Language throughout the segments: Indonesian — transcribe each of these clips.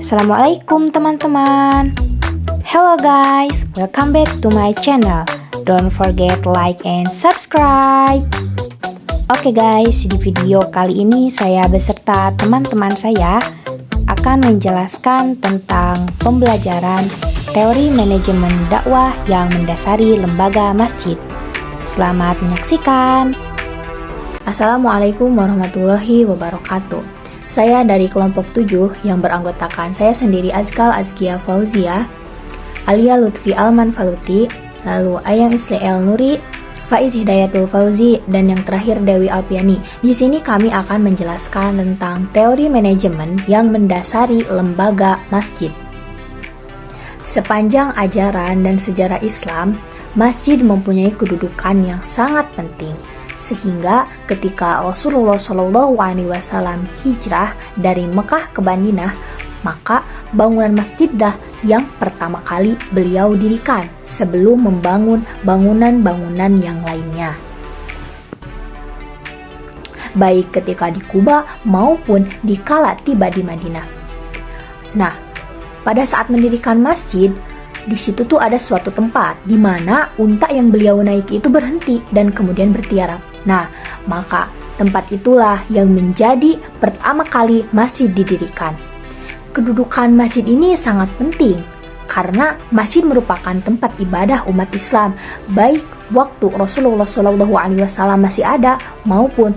Assalamualaikum teman-teman. Hello guys, welcome back to my channel. Don't forget like and subscribe. Oke guys, di video kali ini saya beserta teman-teman saya akan menjelaskan tentang pembelajaran teori manajemen dakwah yang mendasari lembaga masjid. Selamat menyaksikan. Assalamualaikum warahmatullahi wabarakatuh. Saya dari kelompok 7 yang beranggotakan saya sendiri Azkal Azkia Fauzia, Alia Lutfi Alman Faluti, lalu Ayang Isleel Nuri, Faiz Hidayatul Fauzi, dan yang terakhir Dewi Alpiani. Di sini kami akan menjelaskan tentang teori manajemen yang mendasari lembaga masjid. Sepanjang ajaran dan sejarah Islam, masjid mempunyai kedudukan yang sangat penting. Sehingga ketika Rasulullah SAW hijrah dari Mekah ke Madinah, maka bangunan masjidlah yang pertama kali beliau dirikan sebelum membangun bangunan-bangunan yang lainnya. Baik ketika di Kuba maupun di kala tiba di Madinah. Nah, pada saat mendirikan masjid, di situ tuh ada suatu tempat di mana unta yang beliau naiki itu berhenti dan kemudian bertiarap. Nah, maka tempat itulah yang menjadi pertama kali masjid didirikan. Kedudukan masjid ini sangat penting karena masjid merupakan tempat ibadah umat Islam, baik waktu Rasulullah SAW masih ada maupun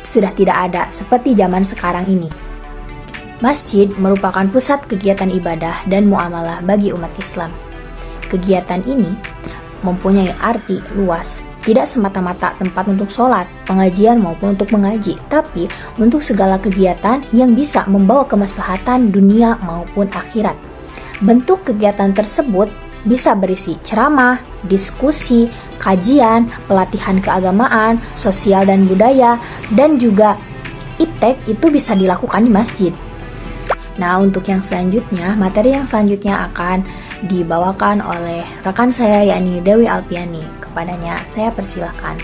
sudah tidak ada seperti zaman sekarang ini. Masjid merupakan pusat kegiatan ibadah dan muamalah bagi umat Islam. Kegiatan ini mempunyai arti luas, tidak semata-mata tempat untuk sholat, pengajian maupun untuk mengaji, tapi untuk segala kegiatan yang bisa membawa kemaslahatan dunia maupun akhirat. Bentuk kegiatan tersebut bisa berisi ceramah, diskusi, kajian, pelatihan keagamaan, sosial dan budaya, dan juga iptek itu bisa dilakukan di masjid. Nah, untuk yang selanjutnya, materi yang selanjutnya akan dibawakan oleh rekan saya yakni Dewi Alpiani. Kepadanya saya persilahkan.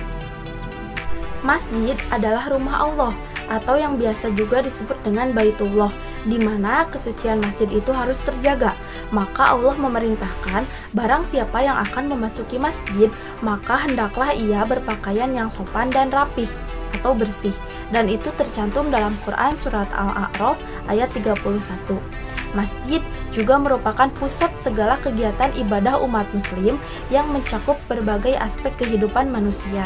Masjid adalah rumah Allah atau yang biasa juga disebut dengan Baitullah, di mana kesucian masjid itu harus terjaga. Maka Allah memerintahkan barang siapa yang akan memasuki masjid, maka hendaklah ia berpakaian yang sopan dan rapih atau bersih. Dan itu tercantum dalam Quran surat Al-A'raf ayat 31. Masjid juga merupakan pusat segala kegiatan ibadah umat muslim yang mencakup berbagai aspek kehidupan manusia.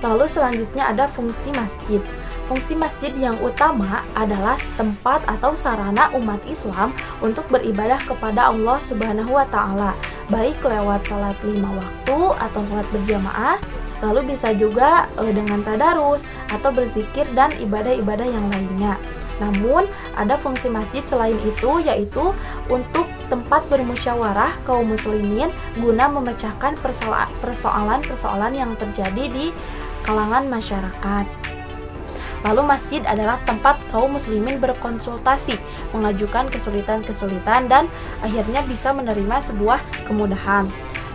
Lalu selanjutnya ada fungsi masjid. Fungsi masjid yang utama adalah tempat atau sarana umat Islam untuk beribadah kepada Allah Subhanahu wa Ta'ala, baik lewat sholat 5 waktu atau sholat berjamaah, lalu bisa juga dengan tadarus atau berzikir dan ibadah-ibadah yang lainnya. Namun, ada fungsi masjid selain itu, yaitu untuk tempat bermusyawarah kaum muslimin guna memecahkan persoalan-persoalan yang terjadi di kalangan masyarakat. Lalu masjid adalah tempat kaum muslimin berkonsultasi, mengajukan kesulitan-kesulitan dan akhirnya bisa menerima sebuah kemudahan.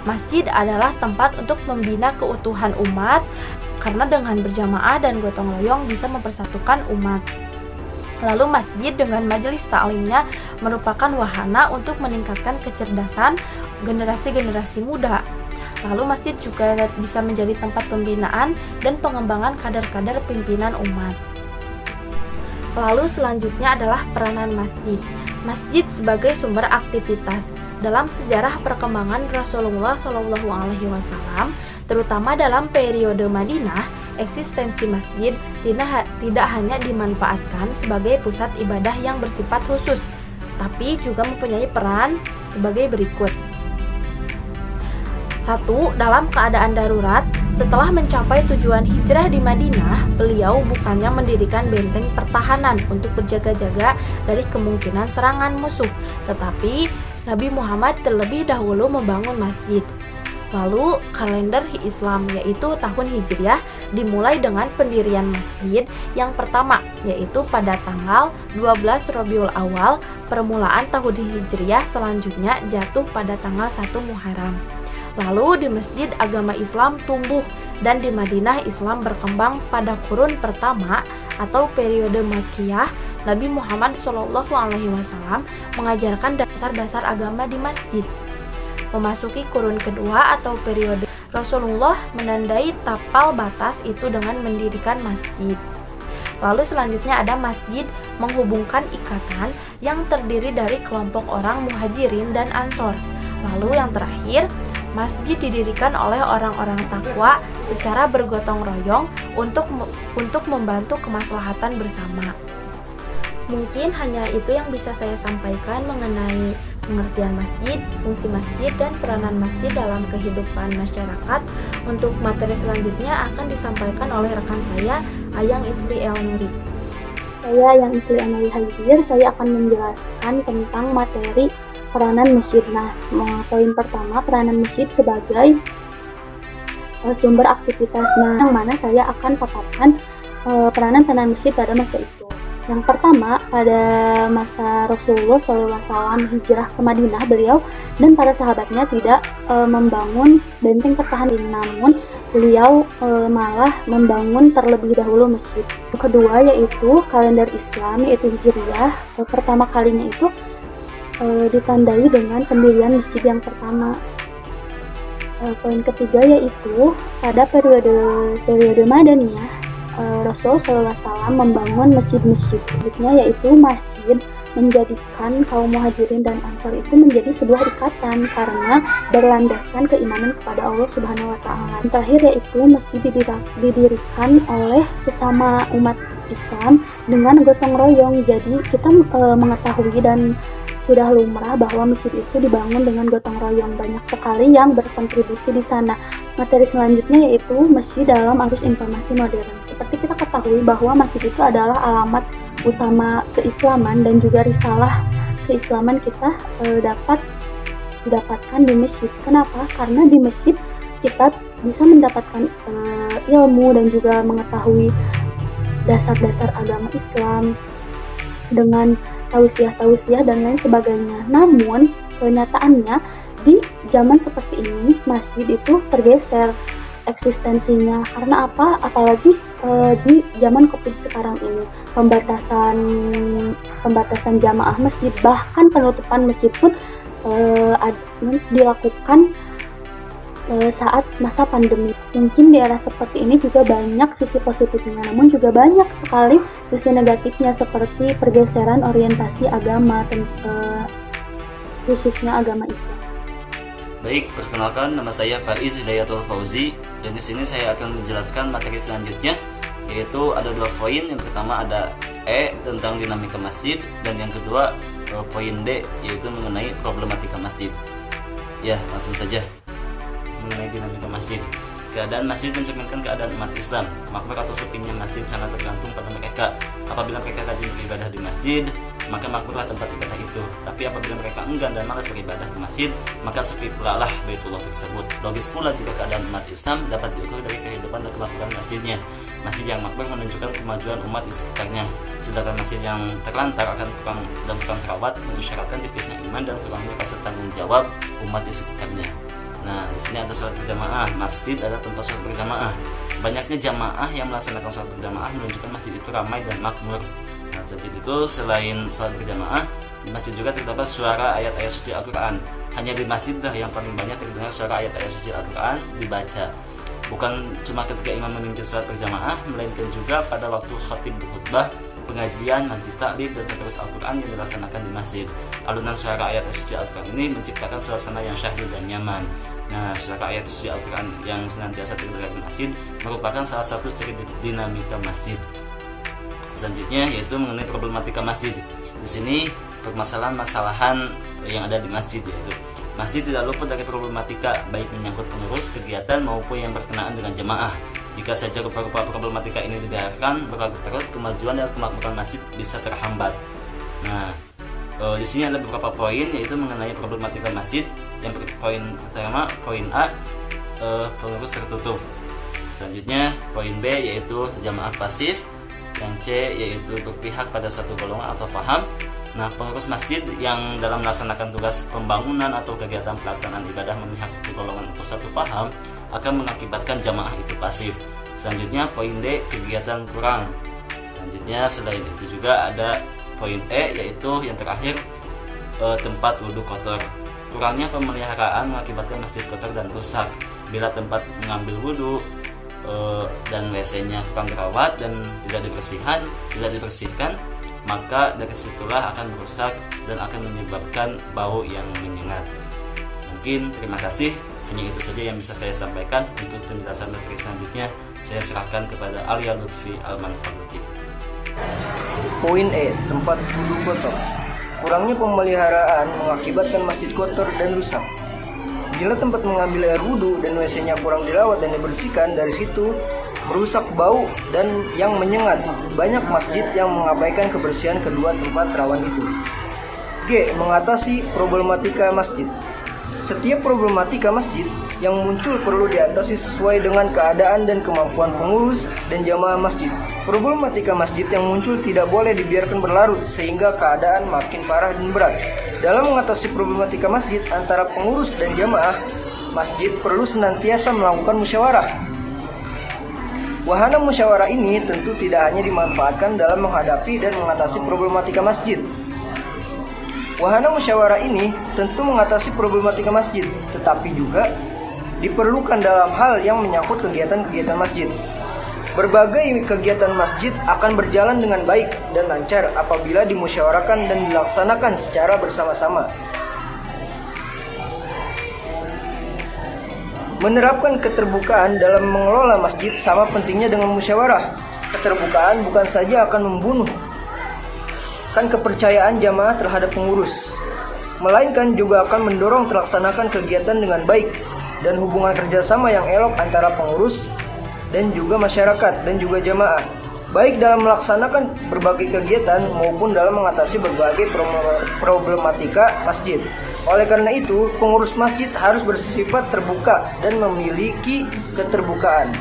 Masjid adalah tempat untuk membina keutuhan umat karena dengan berjamaah dan gotong royong bisa mempersatukan umat. Lalu masjid dengan majelis ta'limnya merupakan wahana untuk meningkatkan kecerdasan generasi-generasi muda. Lalu masjid juga bisa menjadi tempat pembinaan dan pengembangan kader-kader pimpinan umat. Lalu selanjutnya adalah peranan masjid. Masjid sebagai sumber aktivitas. Dalam sejarah perkembangan Rasulullah SAW, terutama dalam periode Madinah, eksistensi masjid tidak hanya dimanfaatkan sebagai pusat ibadah yang bersifat khusus, tapi juga mempunyai peran sebagai berikut. 1. Dalam keadaan darurat, setelah mencapai tujuan hijrah di Madinah, beliau bukannya mendirikan benteng pertahanan untuk berjaga-jaga dari kemungkinan serangan musuh, tetapi Nabi Muhammad terlebih dahulu membangun masjid. Lalu kalender Islam yaitu tahun Hijriah dimulai dengan pendirian masjid yang pertama, yaitu pada tanggal 12 Rabiul Awal. Permulaan tahun Hijriah selanjutnya jatuh pada tanggal 1 Muharram. Lalu di masjid agama Islam tumbuh dan di Madinah Islam berkembang pada kurun pertama atau periode Makkiyah Nabi Muhammad SAW mengajarkan dasar-dasar agama di masjid. Memasuki kurun kedua atau periode Rasulullah menandai tapal batas itu dengan mendirikan masjid. Lalu selanjutnya ada masjid menghubungkan ikatan yang terdiri dari kelompok orang muhajirin dan ansor. Lalu yang terakhir, masjid didirikan oleh orang-orang takwa secara bergotong royong untuk membantu kemaslahatan bersama. Mungkin hanya itu yang bisa saya sampaikan mengenai pengertian masjid, fungsi masjid, dan peranan masjid dalam kehidupan masyarakat. Untuk materi selanjutnya akan disampaikan oleh rekan saya, Ayang Isli Elnuri. Saya Ayang Isli Elnuri hadir, saya akan menjelaskan tentang materi peranan masjid. Nah, poin pertama, peranan masjid sebagai sumber aktivitas. Nah, yang mana saya akan paparkan peranan masjid pada masa itu. Yang pertama, pada masa Rasulullah SAW hijrah ke Madinah, beliau dan para sahabatnya tidak membangun benteng pertahanan, namun beliau malah membangun terlebih dahulu masjid. Yang kedua yaitu kalender Islam, yaitu Hijriah. Pertama kalinya itu ditandai dengan pendirian masjid yang pertama. Poin ketiga yaitu pada periode Madaniyah, Rasulullah SAW membangun masjid-masjid. Selanjutnya yaitu masjid menjadikan kaum muhajirin dan ansar itu menjadi sebuah ikatan karena berlandaskan keimanan kepada Allah Subhanahu wa Ta'ala. Yang terakhir yaitu masjid didirikan oleh sesama umat Islam dengan gotong royong. Jadi kita mengetahui dan sudah lumrah bahwa masjid itu dibangun dengan gotong royong. Banyak sekali yang berkontribusi di sana. Materi selanjutnya yaitu masjid dalam arus informasi modern. Seperti kita ketahui bahwa masjid itu adalah alamat utama keislaman dan juga risalah keislaman kita dapat didapatkan di masjid. Kenapa? Karena di masjid kita bisa mendapatkan ilmu dan juga mengetahui dasar-dasar agama Islam dengan tausiah dan lain sebagainya. Namun kenyataannya di zaman seperti ini masjid itu tergeser eksistensinya. Karena apa? Apalagi di zaman Covid sekarang ini, pembatasan jamaah masjid, bahkan penutupan masjid pun dilakukan saat masa pandemi. Mungkin di era seperti ini juga banyak sisi positifnya, namun juga banyak sekali sisi negatifnya seperti pergeseran orientasi agama, khususnya agama Islam. Baik, perkenalkan nama saya Faiz Hidayatul Fauzi, dan di sini saya akan menjelaskan materi selanjutnya, yaitu ada 2 poin. Yang pertama ada E tentang dinamika masjid, dan yang kedua poin D yaitu mengenai problematika masjid. Ya, langsung saja mengenai dinamika masjid. Keadaan masjid mencerminkan keadaan umat Islam. Makmur atau sepinya masjid sangat bergantung pada mereka. Apabila mereka rajin beribadah di masjid, maka makmurlah tempat ibadah itu. Tapi apabila mereka enggan dan malas beribadah di masjid, maka sepi pula lah Baitullah tersebut. Logis pula jika keadaan umat Islam dapat diukur dari kehidupan dan kemakmuran masjidnya. Masjid yang makmur menunjukkan kemajuan umat di sekitarnya, sedangkan masjid yang terlantar akan kurang terawat mengisyaratkan tipisnya iman dan kurangnya rasa tanggung jawab umat di sekitarnya. Nah, di sini ada sholat berjamaah. Masjid ada tempat sholat berjamaah. Banyaknya jamaah yang melaksanakan sholat berjamaah menunjukkan masjid itu ramai dan makmur. Nah, jadi itu selain sholat berjamaah, di masjid juga terdapat suara ayat-ayat suci Al-Quran. Hanya di masjid dah yang paling banyak terdengar suara ayat-ayat suci Al-Quran dibaca. Bukan cuma ketika imam memimpin sholat berjamaah, melainkan juga pada waktu khatib berkhutbah, pengajian, majlis taklim, dan terus Al-Quran yang dilaksanakan di masjid. Alunan suara ayat suci Al-Quran ini menciptakan suasana yang syahdu dan nyaman. Nah, suara ayat suci Al-Quran yang senantiasa terdengar di masjid merupakan salah satu ciri dinamika masjid. Selanjutnya yaitu mengenai problematika masjid. Di sini permasalahan yang ada di masjid, yaitu masjid tidak luput dari problematika baik menyangkut pengurus kegiatan maupun yang berkenaan dengan jemaah. Jika saja rupa-rupa problematika ini dibiarkan berlarut-larut, kemajuan dan kemakmuran masjid bisa terhambat. Nah, di sini ada beberapa poin, yaitu mengenai problematika masjid. Yang poin pertama, poin A, pengurus tertutup. Selanjutnya poin B yaitu jamaah pasif. Yang C yaitu berpihak pada satu golongan atau paham. Nah, pengurus masjid yang dalam melaksanakan tugas pembangunan atau kegiatan pelaksanaan ibadah memihak satu golongan atau satu paham akan mengakibatkan jamaah itu pasif. Selanjutnya poin D, kegiatan kurang. Selanjutnya selain itu juga ada poin E, yaitu yang terakhir, tempat wudhu kotor. Kurangnya pemeliharaan mengakibatkan masjid kotor dan rusak. Bila tempat mengambil wudhu dan WC-nya kurang dirawat dan tidak dibersihkan, maka dari situlah akan merusak dan akan menyebabkan bau yang menyengat. Mungkin terima kasih, hanya itu saja yang bisa saya sampaikan. Untuk penjelasan materi selanjutnya saya serahkan kepada Alia Lutfi Almanfaluddin. Poin E, tempat wudhu kotor. Kurangnya pemeliharaan mengakibatkan masjid kotor dan rusak. Bila tempat mengambil air wudhu dan WC-nya kurang dirawat dan dibersihkan, dari situ merusak bau dan yang menyengat. Banyak masjid yang mengabaikan kebersihan kedua tempat rawan itu. G. Mengatasi problematika masjid. Setiap problematika masjid yang muncul perlu diatasi sesuai dengan keadaan dan kemampuan pengurus dan jamaah masjid. Problematika masjid yang muncul tidak boleh dibiarkan berlarut sehingga keadaan makin parah dan berat. Dalam mengatasi problematika masjid antara pengurus dan jamaah masjid perlu senantiasa melakukan musyawarah. Wahana musyawarah ini tentu tidak hanya dimanfaatkan dalam menghadapi dan mengatasi problematika masjid. Wahana musyawarah ini tentu mengatasi problematika masjid, tetapi juga diperlukan dalam hal yang menyangkut kegiatan-kegiatan masjid. Berbagai kegiatan masjid akan berjalan dengan baik dan lancar apabila dimusyawarahkan dan dilaksanakan secara bersama-sama. Menerapkan keterbukaan dalam mengelola masjid sama pentingnya dengan musyawarah. Keterbukaan bukan saja akan membunuh kepercayaan jamaah terhadap pengurus, melainkan juga akan mendorong terlaksanakan kegiatan dengan baik dan hubungan kerjasama yang elok antara pengurus dan juga masyarakat dan juga jamaah, baik dalam melaksanakan berbagai kegiatan maupun dalam mengatasi berbagai problematika masjid. Oleh karena itu, pengurus masjid harus bersifat terbuka dan memiliki keterbukaan.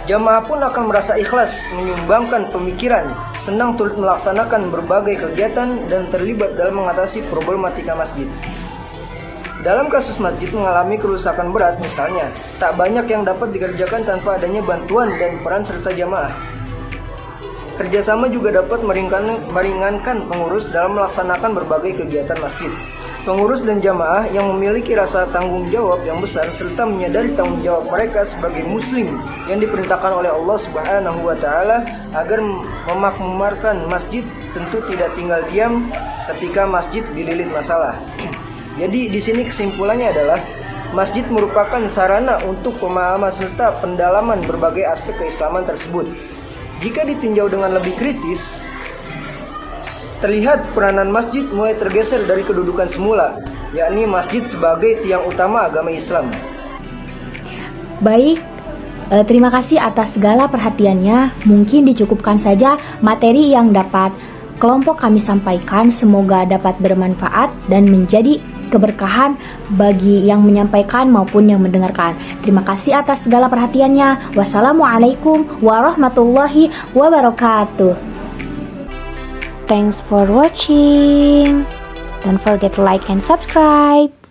Jamaah pun akan merasa ikhlas menyumbangkan pemikiran, senang turut melaksanakan berbagai kegiatan dan terlibat dalam mengatasi problematika masjid. Dalam kasus masjid mengalami kerusakan berat misalnya, tak banyak yang dapat dikerjakan tanpa adanya bantuan dan peran serta jamaah. Kerjasama juga dapat meringankan pengurus dalam melaksanakan berbagai kegiatan masjid. Pengurus dan jamaah yang memiliki rasa tanggung jawab yang besar serta menyadari tanggung jawab mereka sebagai muslim yang diperintahkan oleh Allah Subhanahu wa taala agar memakmumarkan masjid, tentu tidak tinggal diam ketika masjid dililit masalah. Jadi di sini kesimpulannya adalah masjid merupakan sarana untuk pemahaman serta pendalaman berbagai aspek keislaman tersebut. Jika ditinjau dengan lebih kritis, terlihat peranan masjid mulai tergeser dari kedudukan semula, yakni masjid sebagai tiang utama agama Islam. Baik, terima kasih atas segala perhatiannya. Mungkin dicukupkan saja materi yang dapat kelompok kami sampaikan. Semoga dapat bermanfaat dan menjadi keberkahan bagi yang menyampaikan maupun yang mendengarkan. Terima kasih atas segala perhatiannya. Wassalamualaikum warahmatullahi wabarakatuh. Thanks for watching. Don't forget to like and subscribe.